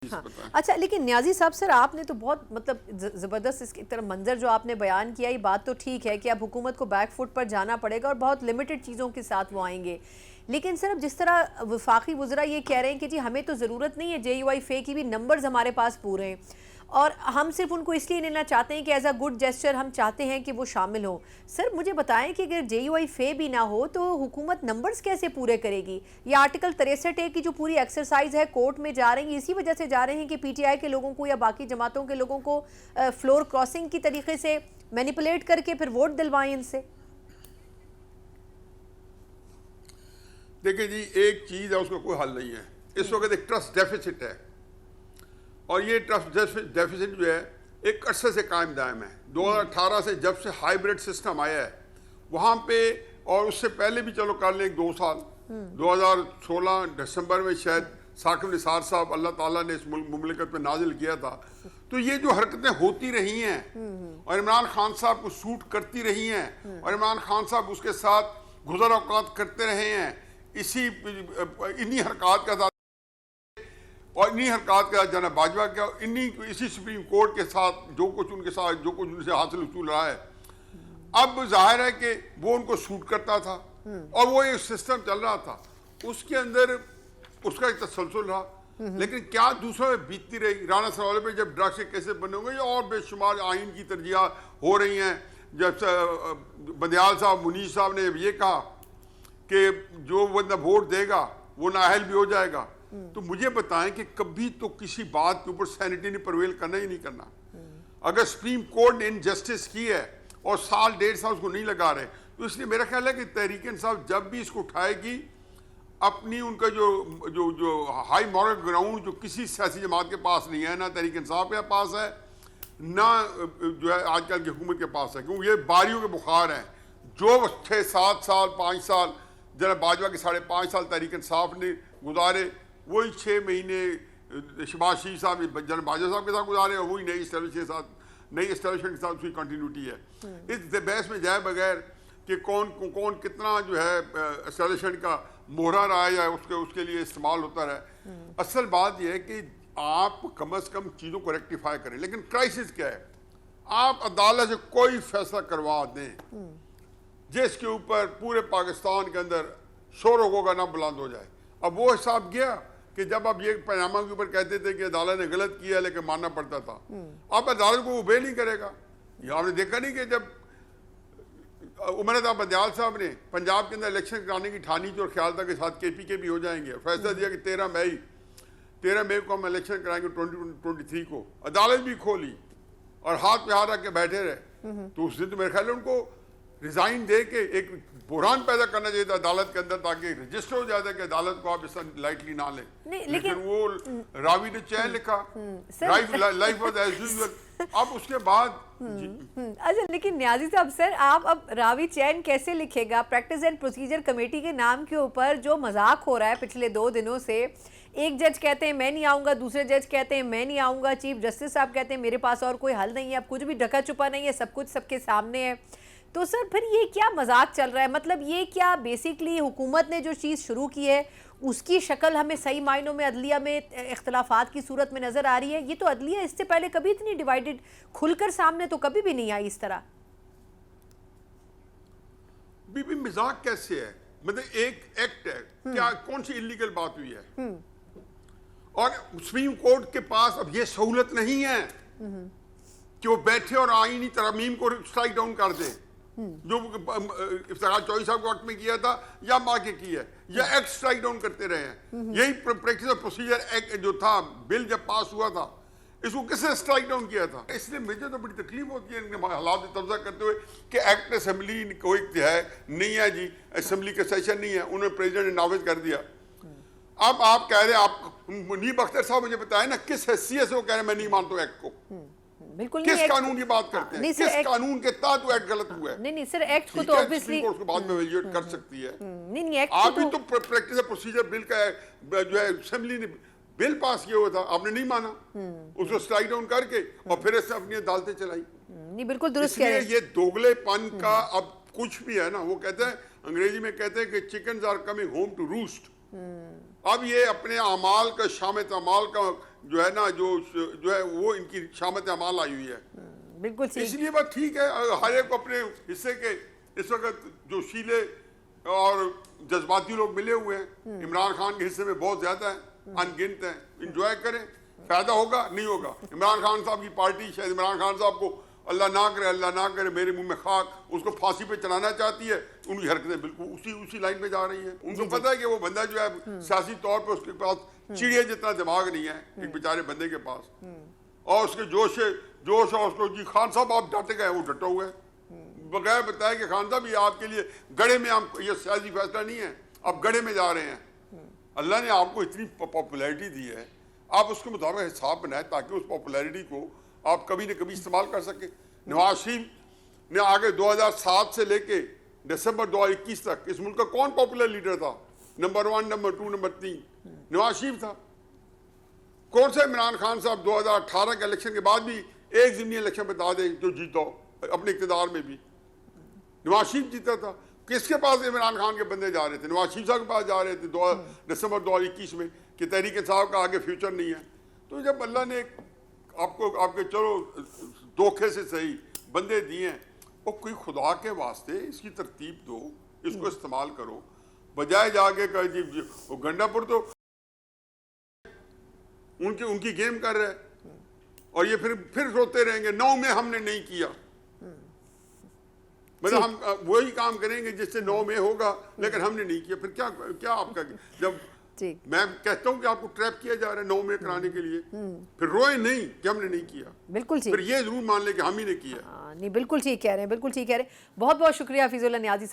Please हाँ। बताएं। अच्छा, लेकिन न्याजी साहब सर, आपने तो बहुत मतलब ज़बरदस्त इसकी तरह मंजर जो आपने बयान किया, ये बात तो ठीक है कि अब हुकूमत को बैक फुट पर जाना पड़ेगा और बहुत लिमिटेड चीज़ों के साथ वो आएंगे। लेकिन सर अब जिस तरह वफाकी वज़रा ये कह रहे हैं कि जी हमें तो ज़रूरत नहीं है JUI फे की भी, नंबर्स हमारे पास पूरे हैं और हम सिर्फ उनको इसलिए लेना चाहते हैं कि एज अ गुड जेस्चर हम चाहते हैं कि वो शामिल हो। सर मुझे बताएं कि अगर JUI फे भी ना हो तो हुकूमत नंबर्स कैसे पूरे करेगी? ये आर्टिकल 63A की जो पूरी एक्सरसाइज है कोर्ट में जा रही है, इसी वजह से जा रहे हैं कि PTI के लोगों को या बाकी जमातों के लोगों को फ्लोर क्रॉसिंग की तरीके से मैनिपुलेट करके फिर वोट दिलवाएं इनसे। देखिए जी, एक चीज है उसका कोई हल नहीं है। इस वक्त एक ट्रस्ट डेफिसिट है और ये ट्रस्ट डेफिसिट जो है एक अरसे से कायम दायम है। 2018 से जब से हाइब्रिड सिस्टम आया है वहाँ पे, और उससे पहले भी चलो कर लें 2 साल, 2016 दिसंबर में शायद साकिब निसार साहब अल्लाह ताला ने इस मुमलिकत पे नाजिल किया था, तो ये जो हरकतें होती रही हैं और इमरान खान साहब को सूट करती रही हैं और इमरान खान साहब उसके साथ गुज़र औक़ात करते रहे हैं, इन्हीं हरकत का और इन्हीं हरकत के जनाब बाजवा का, इसी सुप्रीम कोर्ट के साथ जो कुछ उनसे हासिल उसूल रहा है, अब जाहिर है कि वो उनको सूट करता था और वो एक सिस्टम चल रहा था, उसके अंदर उसका एक तसलसल रहा। लेकिन क्या दूसरों में बीतती रही। राना सरोवर पे जब ड्रग्स के केसेस बने होंगे और बेशुमार आइन की तरजीह हो रही हैं, जब बंदयाल साहब मुनीश साहब ने ये कहा कि जो बंदा वोट देगा वो नाअहल भी हो जाएगा, तो मुझे बताएं कि कभी तो किसी बात के ऊपर सैनिटी ने प्रवेल करना ही नहीं करना। अगर सुप्रीम कोर्ट ने इनजस्टिस की है और साल 1.5 साल उसको नहीं लगा रहे, तो इसलिए मेरा ख्याल है कि तहरीक इंसाफ जब भी इसको उठाएगी, अपनी उनका जो जो जो हाई मॉरल ग्राउंड जो किसी सियासी जमात के पास नहीं है, ना तहरीक इंसाफ के पास है, ना जो है आजकल की हुकूमत के पास है, क्योंकि ये बारियों के बुखार हैं। जो 6-7 साल 5 साल जरा बाजवा के 5.5 साल तहरीक इंसाफ ने गुजारे, वही 6 महीने शहबाज शरीफ साहब जनरल बाजवा साहब के साथ गुजारे और वही नई एस्टेब्लिशमेंट के साथ उसकी कंटिन्यूटी है। इस बहस में जाए बगैर कि कौन कितना जो है एस्टेब्लिशमेंट का मोहरा रहा है या उसके लिए इस्तेमाल होता रहा, असल बात यह है कि आप कम अज़ कम चीज़ों को रेक्टिफाई करें। लेकिन क्राइसिस क्या है, आप अदालत से कोई फैसला करवा दें जिसके ऊपर पूरे पाकिस्तान के अंदर शोर होगा ना बुलंद हो जाए। अब वो हिसाब गया कि जब आप ये पैनामा के ऊपर कहते थे कि अदालत ने गलत किया लेकिन मानना पड़ता था, अब अदालत को ओबे नहीं करेगा। ये आपने देखा नहीं कि जब उमर अता बंदयाल साहब ने पंजाब के अंदर इलेक्शन कराने की ठानी थी और ख्याल था कि साथ KPK भी हो जाएंगे, फैसला दिया कि 13 मई को हम इलेक्शन कराएंगे 2023 को, अदालत भी खोली और हाथ पे हाथ रख के बैठे रहे, तो उस दिन तो मेरे ख्याल है उनको रिजाइन दे के एक बुरान पैदा करना चाहिए था अदालत के अंदर, ताकि रजिस्टर हो जाता कि अदालत को आप इस लाइटली ना लें। लेकिन वो रावी ने चैन लिखा, लाइफ वाज एज यूजुअल। अब उसके बाद अच्छा, लेकिन न्याजी साहब सर, आप अब रावी चैन कैसे लिखेगा? प्रैक्टिस एंड प्रोसीजर कमेटी के नाम के ऊपर जो मजाक हो रहा है पिछले 2 दिनों से, एक जज कहते हैं मैं नहीं आऊँगा, दूसरे जज कहते हैं मैं नहीं आऊँगा, चीफ जस्टिस साहब कहते हैं मेरे पास और कोई हल नहीं है, अब कुछ भी ढका छुपा नहीं है, सब कुछ सबके सामने है। तो सर फिर ये क्या मजाक चल रहा है? मतलब ये क्या बेसिकली हुकूमत ने जो चीज़ शुरू की है उसकी शक्ल हमें सही मायनों में अदलिया में इख्तलाफात की सूरत में नज़र आ रही है? ये तो अदलिया इससे पहले कभी इतनी डिवाइडेड खुलकर सामने तो कभी भी नहीं आई इस तरह। बीबी मजाक कैसे है? मतलब एक एक्ट है, क्या कौन सी इलीगल बात हुई है? और सुप्रीम कोर्ट के पास अब ये सहूलत नहीं है कि वो बैठे और आईनी तरमीम को स्ट्राइक डाउन कर दे, जो इफ्तिखार चौधरी साहब के वक्त में किया था या माँ के की है, या एक्ट स्ट्राइक डाउन करते रहे हैं। यही प्रैक्टिस और प्रोसीजर एक्ट जो था, बिल जब पास हुआ था, इसको किसने स्ट्राइक डाउन किया था? इसलिए मुझे तो बड़ी तकलीफ होती है इनके हालात में तब्जा करते हुए कि एक्ट असेंबली कोई है नहीं है जी, असेंबली का सेशन नहीं है, उन्होंने प्रेसिडेंट ने नाफिज कर दिया। अब आप कह रहे हैं, आप मुनीब अख्तर साहब मुझे बताए ना किस हैसियत से वो कह रहे हैं मैं नहीं मानता एक्ट को। बिल्कुल किस कानून की बात करते हैं? किस कानून के तहत वो एक्ट गलत हुआ है? नहीं सर, एक्ट को तो ऑब्वियसली उसको बाद में वैल्यूएट कर सकती है। नहीं एक्ट आप भी तो प्रैक्टिस और प्रोसीजर बिल का जो है असेंबली ने बिल पास किया हुआ था, आपने नहीं माना, उसको स्ट्राइक डाउन करके और फिर ऐसे अपनी अदालतें चलाई। नहीं बिल्कुल दुरुस्त कह रहे हैं। ये दोगलेपन का अब कुछ भी है ना, वो कहते हैं अंग्रेजी में कहते हैं कि chickens are coming home to roost. अब ये अपने अमाल का शामित अमाल का जो है ना जो है वो इनकी शामत अमाल आई हुई है। बिल्कुल ठीक। इसलिए बात ठीक है, हर एक को अपने हिस्से के इस वक्त जो शीले और जज्बाती लोग मिले हुए हैं इमरान खान के हिस्से में बहुत ज्यादा है, अनगिनत है। इंजॉय करें, फायदा होगा नहीं होगा। इमरान खान साहब की पार्टी शायद इमरान खान साहब को अल्लाह ना करे मेरे मुंह में खाक, उसको फांसी पे चढ़ाना चाहती है। उनकी हरकतें बिल्कुल उसी लाइन पे जा रही हैं। उनको पता है कि वो बंदा जो है सियासी तौर पे उसके पास चिड़िया जितना दिमाग नहीं है एक बेचारे बंदे के पास, और उसके जोश और उसको जी खान साहब आप डट गए, वो डटे हुए बगैर बताए कि खान साहब ये आपके लिए गड़े में, हम ये सियासी फैसला नहीं है, आप गड़े में जा रहे हैं। अल्लाह ने आपको इतनी पॉपुलैरिटी दी है, आप उसके मुताबिक हिसाब बनाए ताकि उस पॉपुलैरिटी को आप कभी न कभी इस्तेमाल कर सके। नवाज शरीफ ने आगे 2007 से लेके दिसंबर 2021 तक इस मुल्क का कौन पॉपुलर लीडर था? Number 1, number 2, number 3 Nawaz Sharif था। कौन सा इमरान खान साहब 2018 के इलेक्शन के बाद भी एक ज़िमनी इलेक्शन बता दे जो जीता अपने इक़्तिदार में भी? नवाज शरीफ जीता था। किसके पास इमरान खान के बंदे जा रहे थे? नवाज शरीफ साहब के पास जा रहे थे दिसंबर 2021 में कि तहरीक इंसाफ का आगे फ्यूचर नहीं है। तो जब अल्लाह ने आपको आपके चलो धोखे से सही बंदे दिए हैं, वो कोई खुदा के वास्ते इसकी तरतीब दो, इसको इस्तेमाल करो, बजाय जाके कर जी वो गंडापुर तो उनकी गेम कर रहे हैं और ये फिर रोते रहेंगे 9 में हमने नहीं किया। मतलब हम वही काम करेंगे जिससे 9 में होगा, लेकिन हमने नहीं किया। फिर क्या आपका जब मैं कहता हूं कि आपको ट्रैप किया जा रहा है 9 में कराने के लिए, फिर रोए नहीं कि हमने नहीं किया। बिल्कुल ठीक। फिर ये जरूर मान ले कि हम ही ने किया। नहीं बिल्कुल ठीक कह रहे हैं, बिल्कुल ठीक कह रहे हैं। बहुत बहुत शुक्रिया हफीजुल्लाह नियाज़ी साहब।